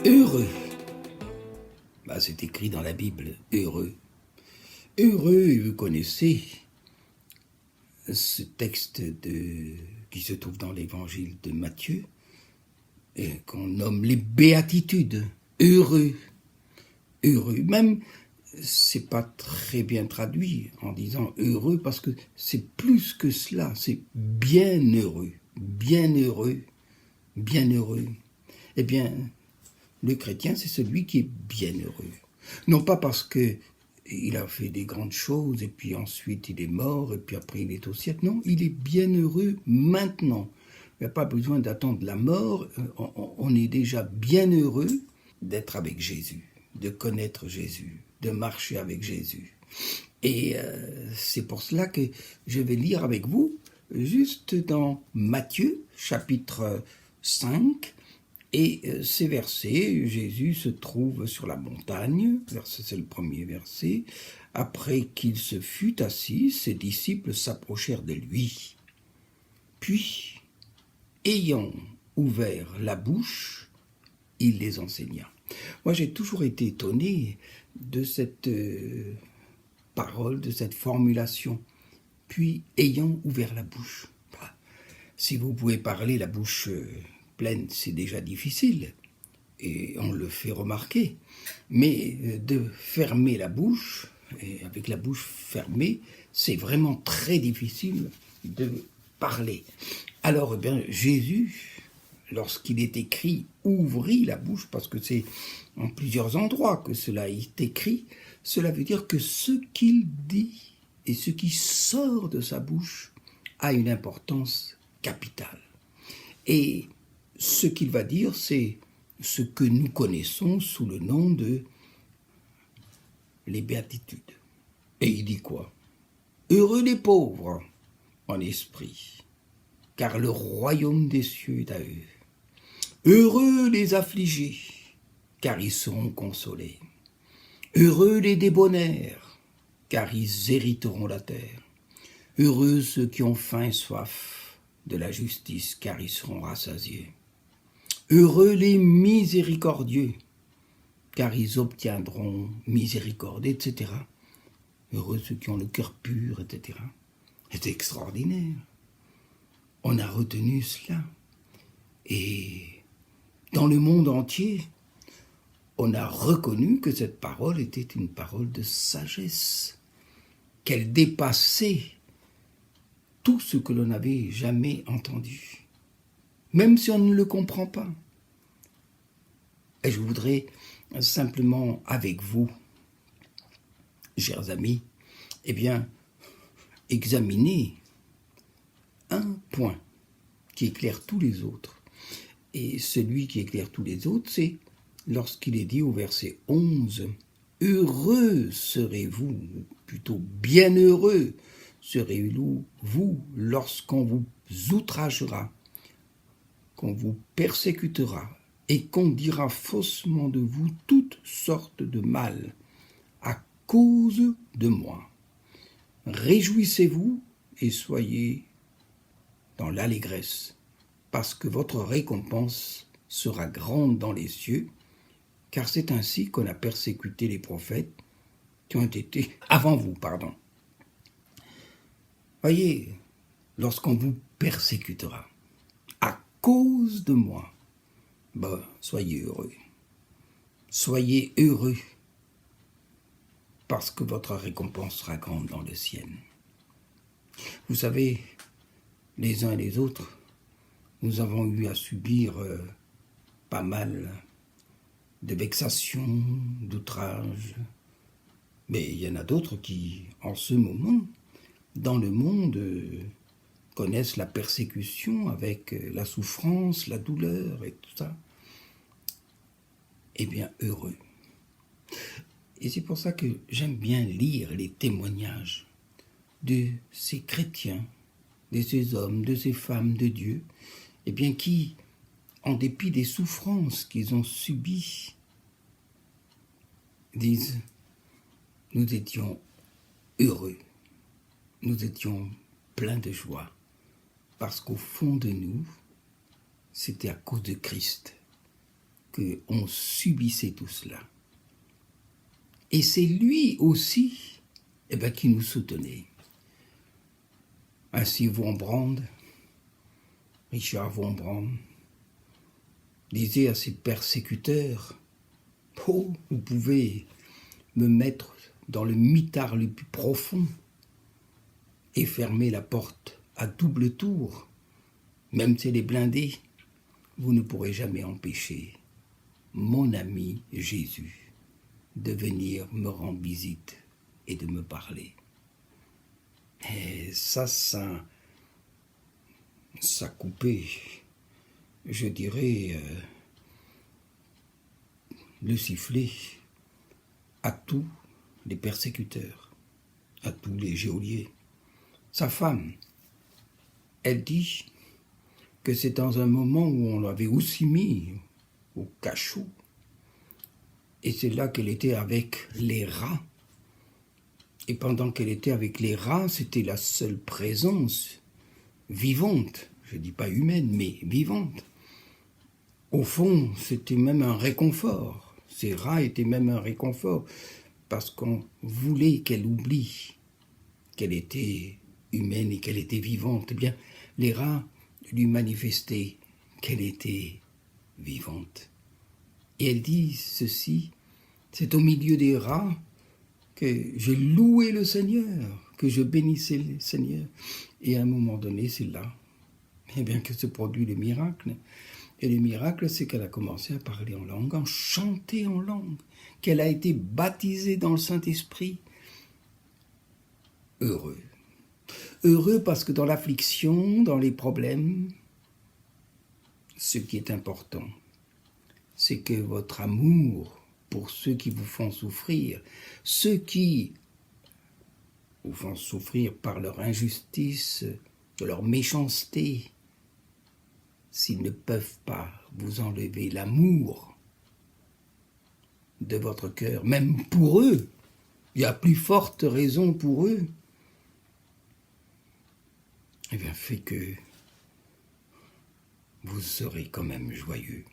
Heureux. C'est écrit dans la Bible, heureux. Heureux, vous connaissez ce texte qui se trouve dans l'évangile de Matthieu, et qu'on nomme les béatitudes. Heureux. Heureux. Même, c'est pas très bien traduit en disant heureux, parce que c'est plus que cela, c'est bienheureux. Bienheureux. Bienheureux. Eh bien, le chrétien, c'est celui qui est bienheureux. Non pas parce que il a fait des grandes choses, et puis ensuite il est mort, et puis après il est au ciel. Non, il est bienheureux maintenant. Il n'y a pas besoin d'attendre la mort. On est déjà bienheureux d'être avec Jésus, de connaître Jésus, de marcher avec Jésus. Et c'est pour cela que je vais lire avec vous, juste dans Matthieu, chapitre 5, et ces versets, Jésus se trouve sur la montagne, c'est le premier verset. Après qu'il se fut assis, ses disciples s'approchèrent de lui. Puis, ayant ouvert la bouche, il les enseigna. Moi, j'ai toujours été étonné de cette parole, de cette formulation. Puis, ayant ouvert la bouche. Si vous pouvez parler la bouche pleine, c'est déjà difficile, et on le fait remarquer. Mais de fermer la bouche, et avec la bouche fermée, c'est vraiment très difficile de parler. Alors, Jésus, lorsqu'il est écrit « ouvrit la bouche », parce que c'est en plusieurs endroits que cela est écrit, cela veut dire que ce qu'il dit et ce qui sort de sa bouche a une importance capitale. Et ce qu'il va dire, c'est ce que nous connaissons sous le nom de les béatitudes. Et il dit quoi? Heureux les pauvres en esprit, car le royaume des cieux est à eux. Heureux les affligés, car ils seront consolés. Heureux les débonnaires, car ils hériteront la terre. Heureux ceux qui ont faim et soif de la justice, car ils seront rassasiés. Heureux les miséricordieux, car ils obtiendront miséricorde, etc. Heureux ceux qui ont le cœur pur, etc. C'est extraordinaire. On a retenu cela. Et dans le monde entier, on a reconnu que cette parole était une parole de sagesse, qu'elle dépassait tout ce que l'on n'avait jamais entendu, même si on ne le comprend pas. Et je voudrais simplement, avec vous, chers amis, examiner un point qui éclaire tous les autres. Et celui qui éclaire tous les autres, c'est lorsqu'il est dit au verset 11, « Heureux serez-vous, plutôt bienheureux serez-vous lorsqu'on vous outragera, qu'on vous persécutera, et qu'on dira faussement de vous toutes sortes de mal à cause de moi. Réjouissez-vous et soyez dans l'allégresse, parce que votre récompense sera grande dans les cieux, car c'est ainsi qu'on a persécuté les prophètes qui ont été avant vous. Voyez, lorsqu'on vous persécutera à cause de moi, soyez heureux. Soyez heureux, parce que votre récompense sera grande dans le ciel. Vous savez, les uns et les autres, nous avons eu à subir pas mal de vexations, d'outrages. Mais il y en a d'autres qui, en ce moment, dans le monde, connaissent la persécution avec la souffrance, la douleur et tout ça. Heureux. Et c'est pour ça que j'aime bien lire les témoignages de ces chrétiens, de ces hommes, de ces femmes de Dieu, qui, en dépit des souffrances qu'ils ont subies, disent « Nous étions heureux, nous étions pleins de joie, parce qu'au fond de nous, c'était à cause de Christ qu'on subissait tout cela. Et c'est lui aussi qui nous soutenait. Ainsi Wurmbrand, Richard Wurmbrand, disait à ses persécuteurs, « Oh, vous pouvez me mettre dans le mitard le plus profond et fermer la porte à double tour, même si elle est blindée, vous ne pourrez jamais empêcher mon ami Jésus de venir me rendre visite et de me parler. » Et ça coupait, je dirais, le sifflet à tous les persécuteurs, à tous les geôliers. Sa femme, elle dit que c'est dans un moment où on l'avait aussi mis au cachot, et c'est là qu'elle était avec les rats. Et pendant qu'elle était avec les rats, c'était la seule présence vivante, je ne dis pas humaine, mais vivante. Au fond, c'était même un réconfort. Ces rats étaient même un réconfort, parce qu'on voulait qu'elle oublie qu'elle était humaine et qu'elle était vivante. Eh bien, les rats lui manifestaient qu'elle était vivante. Et elle dit ceci, c'est au milieu des rats que j'ai loué le Seigneur, que je bénissais le Seigneur. Et à un moment donné, c'est là que se produit le miracle. Et le miracle, c'est qu'elle a commencé à parler en langue, à chanter en langue, qu'elle a été baptisée dans le Saint-Esprit. Heureux. Heureux parce que dans l'affliction, dans les problèmes, ce qui est important, c'est que votre amour pour ceux qui vous font souffrir, ceux qui vous font souffrir par leur injustice, de leur méchanceté, s'ils ne peuvent pas vous enlever l'amour de votre cœur, même pour eux, il y a plus forte raison pour eux, eh bien, fait que vous serez quand même joyeux.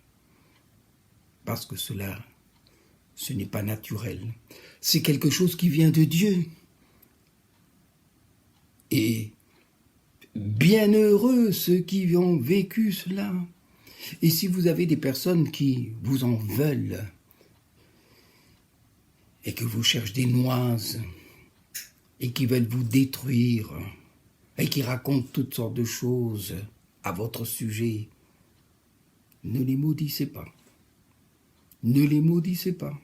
Parce que cela, ce n'est pas naturel. C'est quelque chose qui vient de Dieu. Et bienheureux ceux qui ont vécu cela. Et si vous avez des personnes qui vous en veulent et que vous cherchez des noises et qui veulent vous détruire et qui racontent toutes sortes de choses à votre sujet, ne les maudissez pas. Ne les maudissez pas.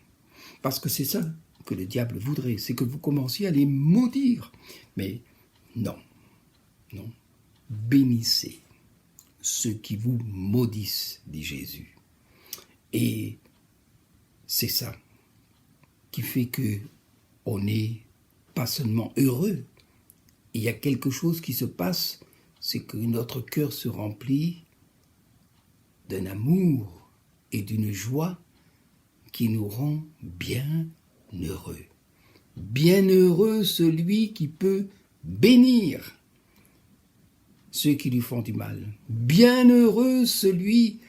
Parce que c'est ça que le diable voudrait, c'est que vous commenciez à les maudire. Mais non, non. Bénissez ceux qui vous maudissent, dit Jésus. Et c'est ça qui fait que on n'est pas seulement heureux. Il y a quelque chose qui se passe, c'est que notre cœur se remplit d'un amour et d'une joie qui nous rend bien heureux. Bienheureux celui qui peut bénir ceux qui lui font du mal. Bienheureux celui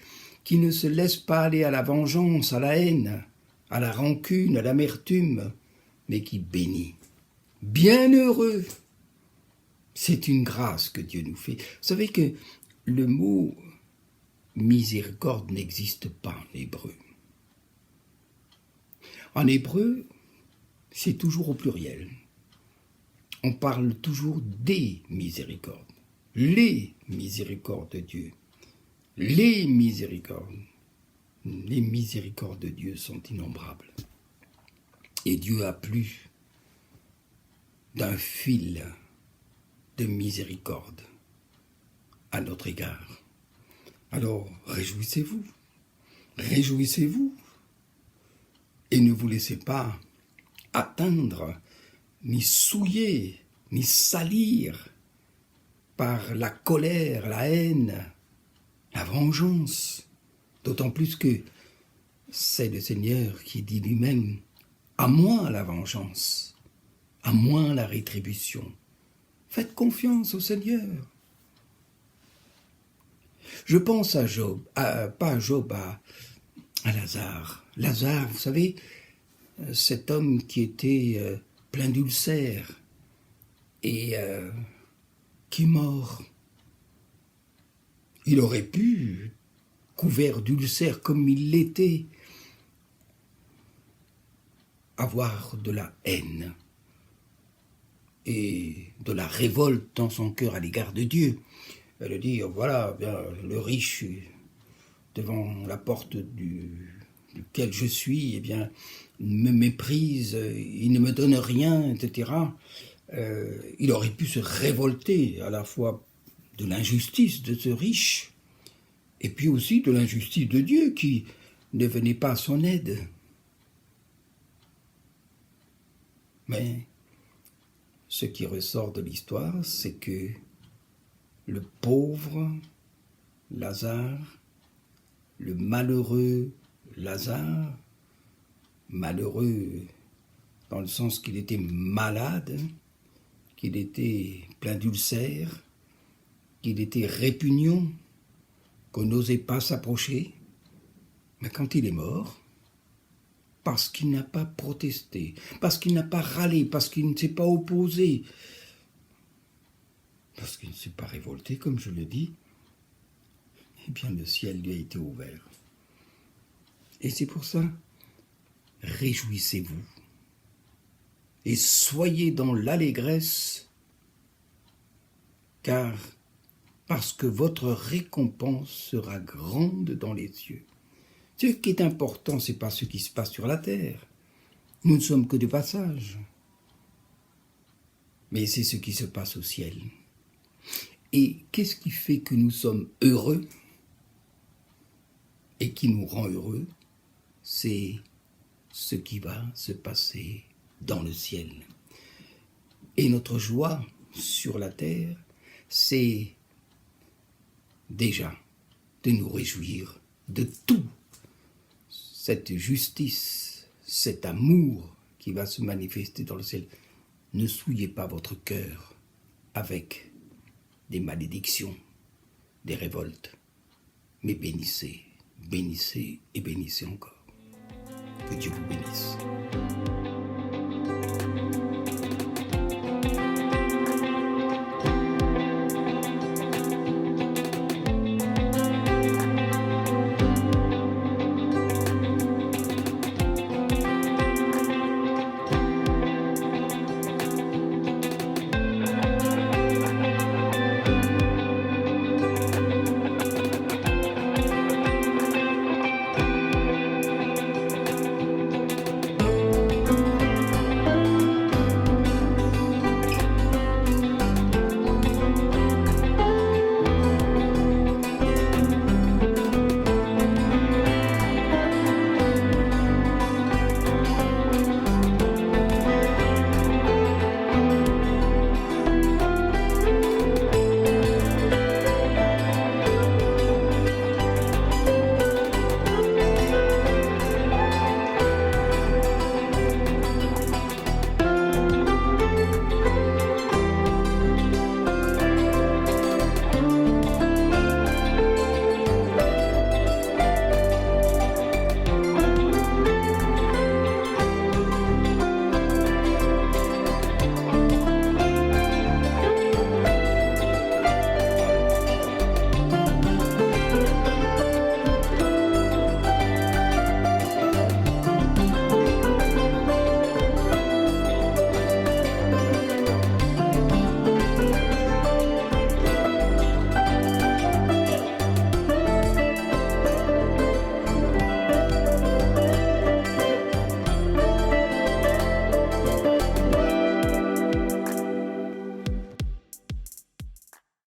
qui ne se laisse pas aller à la vengeance, à la haine, à la rancune, à l'amertume, mais qui bénit. Bienheureux. C'est une grâce que Dieu nous fait. Vous savez que le mot miséricorde n'existe pas en hébreu. En hébreu, c'est toujours au pluriel. On parle toujours des miséricordes. Les miséricordes de Dieu. Les miséricordes. Les miséricordes de Dieu sont innombrables. Et Dieu a plus d'un fil de miséricorde à notre égard. Alors, réjouissez-vous. Réjouissez-vous. Et ne vous laissez pas atteindre, ni souiller, ni salir par la colère, la haine, la vengeance. D'autant plus que c'est le Seigneur qui dit lui-même « À moi la vengeance, à moi la rétribution. » Faites confiance au Seigneur. Je pense à Job, pas à Job, à la Lazare. Lazare, vous savez, cet homme qui était plein d'ulcères et qui est mort. Il aurait pu, couvert d'ulcères comme il l'était, avoir de la haine et de la révolte dans son cœur à l'égard de Dieu. Elle dit, voilà, bien, le riche devant la porte duquel je suis, eh bien, me méprise, il ne me donne rien, etc. Il aurait pu se révolter à la fois de l'injustice de ce riche, et puis aussi de l'injustice de Dieu qui ne venait pas à son aide. Mais ce qui ressort de l'histoire, c'est que le pauvre Lazare, le malheureux Lazare, malheureux dans le sens qu'il était malade, qu'il était plein d'ulcères, qu'il était répugnant, qu'on n'osait pas s'approcher, mais quand il est mort, parce qu'il n'a pas protesté, parce qu'il n'a pas râlé, parce qu'il ne s'est pas opposé, parce qu'il ne s'est pas révolté, comme je le dis, eh bien le ciel lui a été ouvert. Et c'est pour ça, réjouissez-vous et soyez dans l'allégresse, car parce que votre récompense sera grande dans les cieux. Ce qui est important, ce n'est pas ce qui se passe sur la terre. Nous ne sommes que de passage. Mais c'est ce qui se passe au ciel. Et qu'est-ce qui fait que nous sommes heureux et qui nous rend heureux? C'est ce qui va se passer dans le ciel. Et notre joie sur la terre, c'est déjà de nous réjouir de tout. Cette justice, cet amour qui va se manifester dans le ciel. Ne souillez pas votre cœur avec des malédictions, des révoltes, mais bénissez, bénissez et bénissez encore. Que Dieu vous bénisse.